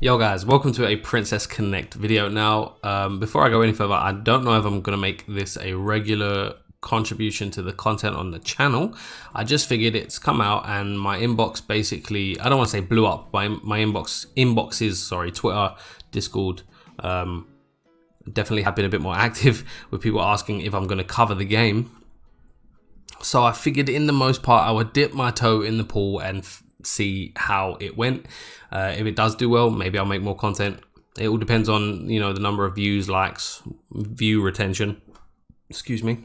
Yo guys, welcome to a Princess Connect video. Now, before I go any further, I don't know if I'm going to make this a regular contribution to the content on the channel. I just figured it's come out and my inbox basically, I don't want to say blew up, but my inboxes, sorry, Twitter, Discord, definitely have been a bit more active with people asking if I'm going to cover the game. So I figured in the most part I would dip my toe in the pool and see how it went. If it does do well, maybe I'll make more content. It all depends on, you know, the number of views, likes, view retention, excuse me.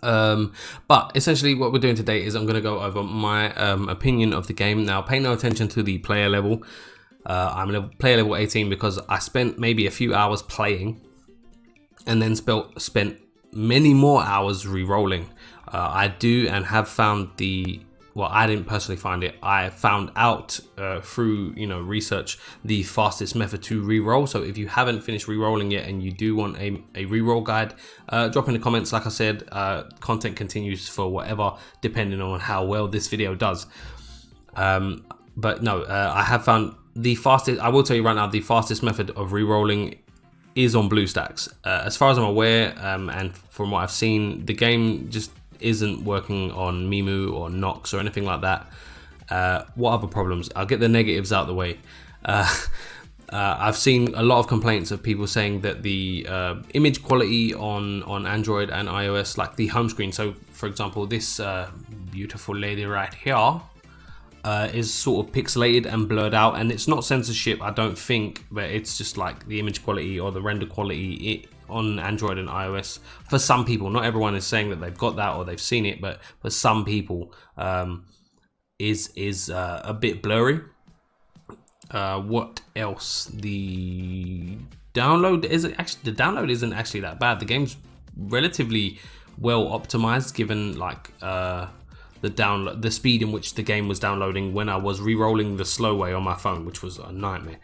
But essentially what we're doing today is I'm going to go over my opinion of the game. Now pay no attention to the player level. I'm player level 18 because I spent maybe a few hours playing and then spent many more hours re-rolling. I do and have found well, I didn't personally find it. I found out through, you know, research the fastest method to re-roll. So if you haven't finished re-rolling yet and you do want a re-roll guide, drop in the comments. Like I said, content continues for whatever, depending on how well this video does. But no, I have found the fastest, I will tell you right now, the fastest method of re-rolling is on BlueStacks. As far as I'm aware, and from what I've seen, the game just isn't working on Mimu or Nox or anything like that. What other problems? I'll get the negatives out of the way. I've seen a lot of complaints of people saying that the image quality on Android and iOS, like the home screen, so for example this beautiful lady right here, is sort of pixelated and blurred out, and it's not censorship, I don't think, but it's just like the image quality or the render quality on Android and iOS, for some people, not everyone is saying that they've got that or they've seen it, but for some people is a bit blurry. What else? The download isn't actually that bad. The game's relatively well optimized given like the speed in which the game was downloading when I was re-rolling the slow way on my phone, which was a nightmare.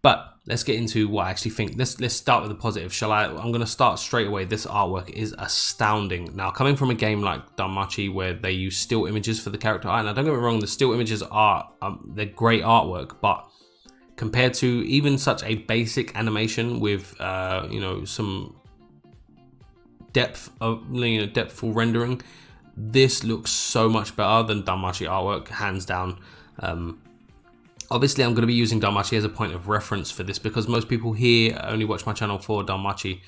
But let's get into what I actually think. Let's start with the positive. I'm going to start straight away. This artwork is astounding. Now, coming from a game like Danmachi where they use still images for the character art, now don't get me wrong, the still images are they're great artwork, but compared to even such a basic animation with you know, some depthful rendering, this looks so much better than Danmachi artwork, hands down. Obviously, I'm going to be using Danmachi as a point of reference for this because most people here only watch my channel for Danmachi.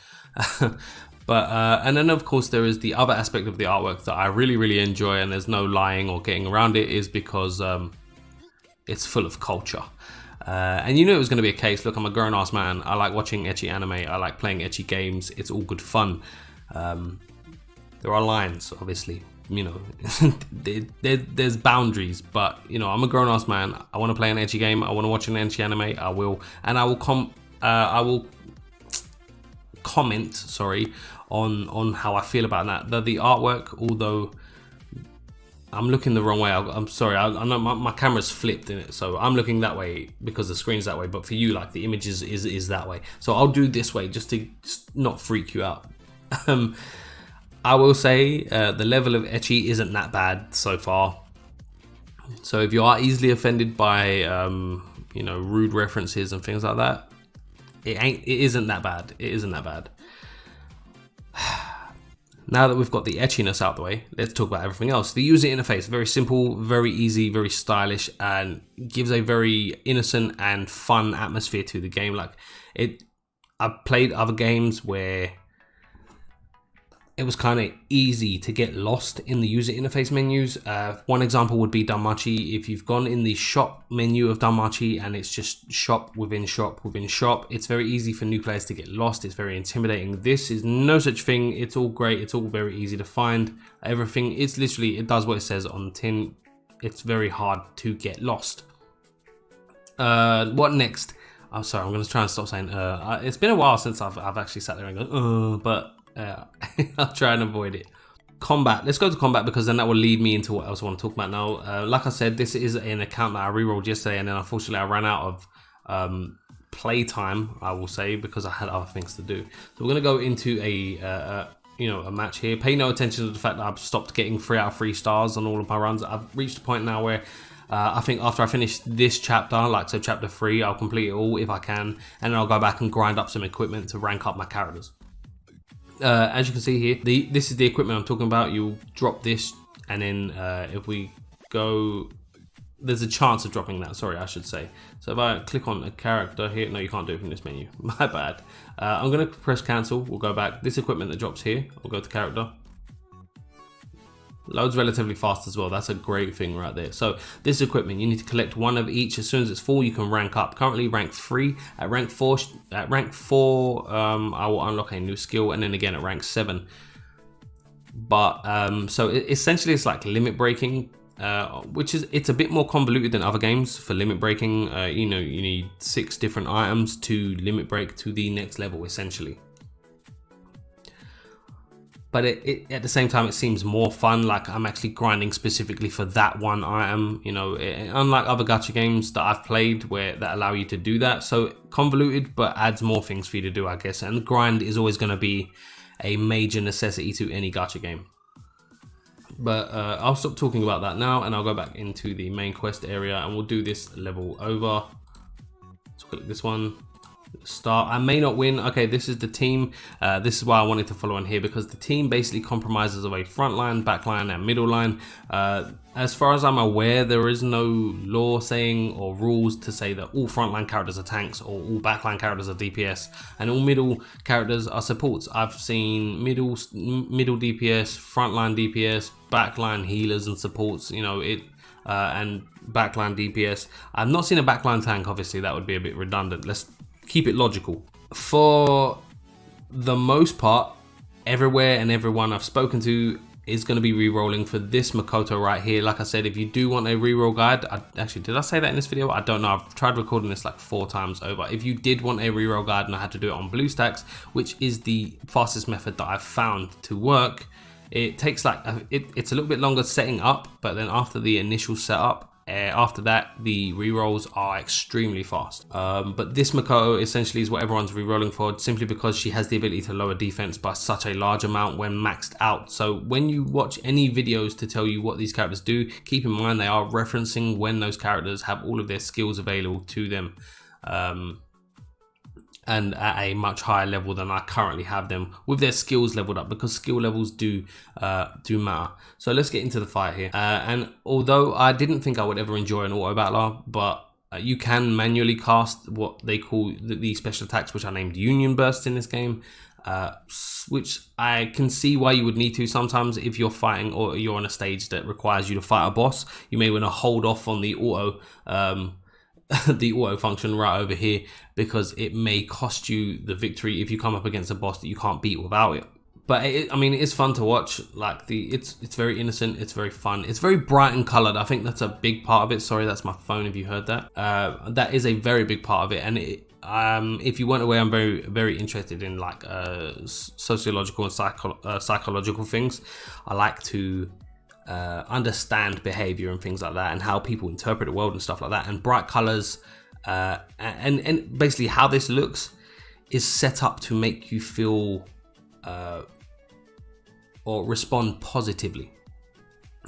But and then of course there is the other aspect of the artwork that I really enjoy, and there's no lying or getting around it, is because it's full of culture. And you knew it was going to be a case. Look, I'm a grown-ass man. I like watching ecchi anime. I like playing ecchi games. It's all good fun. There are lines, obviously. You know, there's boundaries, but you know, I'm a grown-ass man. I want to play an ecchi game. I want to watch an ecchi anime. I will, and I will comment, sorry, on how I feel about that. The artwork, although I'm looking the wrong way. I'm sorry. I know my camera's flipped in it, so I'm looking that way because the screen's that way. But for you, like, the image is that way. So I'll do this way just to not freak you out. I will say the level of ecchi isn't that bad so far. So if you are easily offended by you know, rude references and things like that, it isn't that bad. It isn't that bad. Now that we've got the etchiness out the way, let's talk about everything else. The user interface, very simple, very easy, very stylish, and gives a very innocent and fun atmosphere to the game. Like I've played other games where it was kind of easy to get lost in the user interface menus. One example would be Danmachi. If you've gone in the shop menu of Danmachi and it's just shop within shop within shop, it's very easy for new players to get lost. It's very intimidating. This is no such thing. It's all great. It's all very easy to find. Everything, it's literally, it does what it says on the tin. It's very hard to get lost. What next? I'm sorry, I'm going to try and stop saying it's been a while since I've actually sat there and go, but I'll try and avoid it. Combat. Let's go to combat because then that will lead me into what else I want to talk about now. Like I said, this is an account that I re-rolled yesterday, and then unfortunately I ran out of playtime, I will say, because I had other things to do. So we're going to go into a match here. Pay no attention to the fact that I've stopped getting 3 out of 3 stars on all of my runs. I've reached a point now where I think after I finish this chapter, like so chapter 3, I'll complete it all if I can, and then I'll go back and grind up some equipment to rank up my characters. As you can see here, this is the equipment I'm talking about. You'll drop this, and then if we go, there's a chance of dropping that, sorry, I should say. So if I click on a character here, no, you can't do it from this menu, my bad. I'm gonna press cancel, we'll go back. This equipment that drops here, we'll go to character. Loads relatively fast as well. That's a great thing right there. So this equipment, you need to collect one of each. As soon as it's full, you can rank up. Currently rank 3. At rank 4, I will unlock a new skill, and then again at rank 7. But so essentially it's like limit breaking, which is, it's a bit more convoluted than other games for limit breaking. You know, you need 6 different items to limit break to the next level essentially. But at the same time, it seems more fun, like I'm actually grinding specifically for that one item, you know, unlike other gacha games that I've played that allow you to do that. So convoluted, but adds more things for you to do, I guess. And grind is always going to be a major necessity to any gacha game. But I'll stop talking about that now, and I'll go back into the main quest area, and we'll do this level over. Let's click this one. Start. I may not win. Okay, this is the team. This is why I wanted to follow on here, because the team basically compromises of a front line, back line, and middle line. As far as I'm aware, there is no law saying or rules to say that all frontline characters are tanks or all backline characters are DPS and all middle characters are supports. I've seen middle DPS, frontline DPS, backline healers and supports, you know, and backline DPS. I've not seen a backline tank, obviously that would be a bit redundant. Let's keep it logical. For the most part, everywhere and everyone I've spoken to is going to be re-rolling for this Makoto right here. Like I said, if you do want a re-roll guide, actually, did I say that in this video? I don't know. I've tried recording this like 4 times over. If you did want a re-roll guide, and I had to do it on BlueStacks, which is the fastest method that I've found to work, it takes like it's a little bit longer setting up, but then after the initial setup, after that, the rerolls are extremely fast. But this Makoto essentially is what everyone's rerolling for, simply because she has the ability to lower defense by such a large amount when maxed out. So when you watch any videos to tell you what these characters do, keep in mind they are referencing when those characters have all of their skills available to them. And at a much higher level than I currently have them, with their skills leveled up, because skill levels do matter. So let's get into the fight here. And although I didn't think I would ever enjoy an auto battler, but you can manually cast what they call the special attacks, which are named Union Bursts in this game, which I can see why you would need to sometimes if you're fighting or you're on a stage that requires you to fight a boss. You may want to hold off on the auto the auto function right over here, because it may cost you the victory if you come up against a boss that you can't beat without it. But I mean, it's fun to watch. Like it's very innocent, it's very fun, it's very bright and colored. I think that's a big part of it. Sorry, that's my phone if you heard that. That is a very big part of it. And if you weren't aware, I'm very interested in like sociological and psychological things. I like to understand behavior and things like that, and how people interpret the world and stuff like that. And bright colors and basically how this looks is set up to make you feel or respond positively.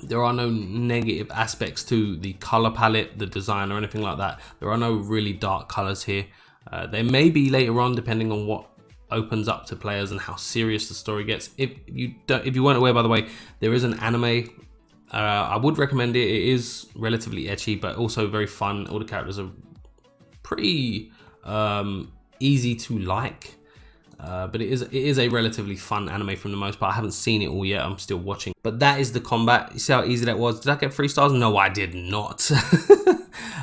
There are no negative aspects to the color palette, the design, or anything like that. There are no really dark colors here. There may be later on, depending on what opens up to players and how serious the story gets. If you weren't aware, by the way, there is an anime. I would recommend it. It is relatively ecchi, but also very fun. All the characters are pretty easy to like, but it is a relatively fun anime from the most part. I haven't seen it all yet. I'm still watching. But that is the combat. You see how easy that was? Did I get 3 stars? No, I did not.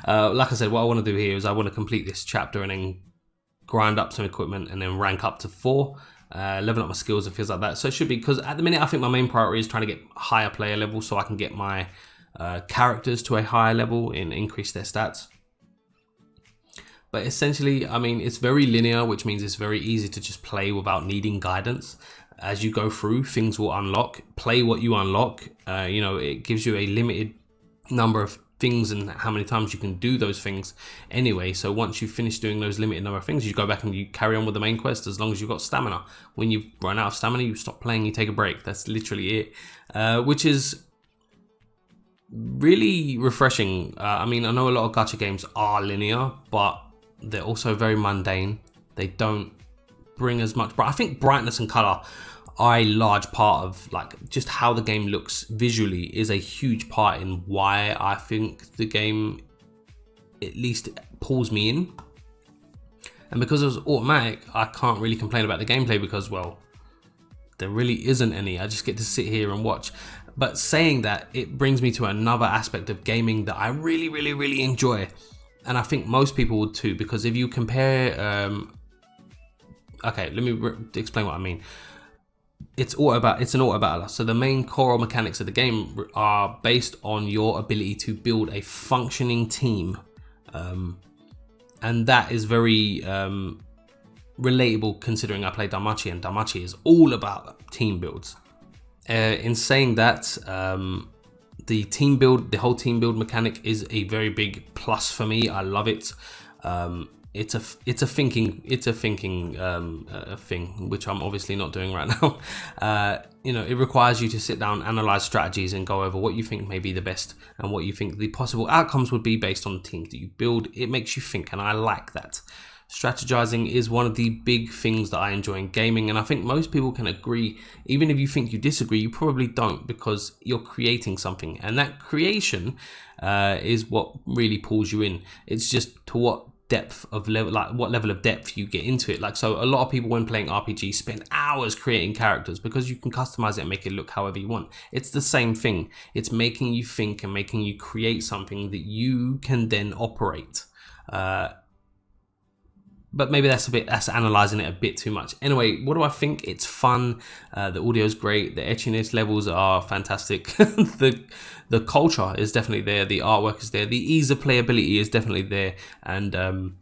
Like I said, what I want to do here is I want to complete this chapter and then grind up some equipment and then rank up to 4. Level up my skills and things like that. So it should be, because at the minute I think my main priority is trying to get higher player level, so I can get my characters to a higher level and increase their stats. But essentially, I mean, it's very linear, which means it's very easy to just play without needing guidance. As you go through, things will unlock. Play what you unlock. You know, it gives you a limited number of things and how many times you can do those things anyway. So once you finish doing those limited number of things, you go back and you carry on with the main quest as long as you've got stamina. When you run out of stamina, you stop playing, you take a break. That's literally it, which is really refreshing. I mean, I know a lot of gacha games are linear, but they're also very mundane. They don't bring as much, but I think brightness and color are a large part of like just how the game looks visually is a huge part in why I think the game at least pulls me in. And because it was automatic, I can't really complain about the gameplay because, well, there really isn't any. I just get to sit here and watch. But saying that, it brings me to another aspect of gaming that I really enjoy, and I think most people would too, because if you compare okay, let me explain what I mean. It's an auto battler, so the main core mechanics of the game are based on your ability to build a functioning team, and that is very relatable considering I play Danmachi, and Danmachi is all about team builds. In saying that, the whole team build mechanic is a very big plus for me. I love it. It's a thinking thing, which I'm obviously not doing right now. You know, it requires you to sit down, analyze strategies, and go over what you think may be the best and what you think the possible outcomes would be based on the teams that you build. It makes you think, and I like that. Strategizing is one of the big things that I enjoy in gaming, and I think most people can agree. Even if you think you disagree, you probably don't, because you're creating something, and that creation is what really pulls you in. It's just to what depth of level, like what level of depth you get into it. Like, so a lot of people when playing RPG spend hours creating characters because you can customize it and make it look however you want. It's the same thing. It's making you think and making you create something that you can then operate. But maybe that's analyzing it a bit too much. Anyway, what do I think? It's fun. The audio's great. The etchiness levels are fantastic. The culture is definitely there. The artwork is there. The ease of playability is definitely there. And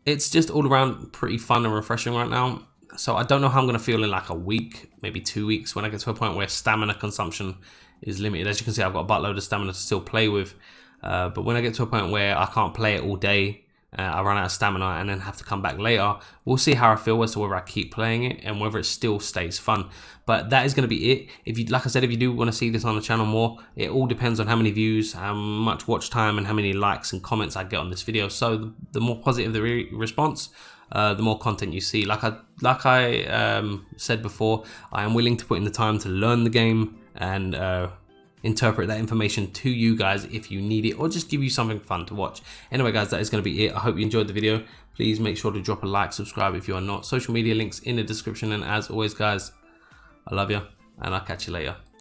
it's just all around pretty fun and refreshing right now. So I don't know how I'm going to feel in like a week, maybe 2 weeks, when I get to a point where stamina consumption is limited. As you can see, I've got a buttload of stamina to still play with. But when I get to a point where I can't play it all day, I run out of stamina and then have to come back later, we'll see how I feel as to whether I keep playing it and whether it still stays fun. But that is going to be it. If you, like I said, if you do want to see this on the channel more, it all depends on how many views, how much watch time, and how many likes and comments I get on this video. So the more positive the response, the more content you see. Like I said before, I am willing to put in the time to learn the game and interpret that information to you guys if you need it, or just give you something fun to watch. Anyway guys, that is going to be it. I hope you enjoyed the video. Please make sure to drop a like, subscribe if you are not. Social media links in the description, and as always guys, I love you and I'll catch you later.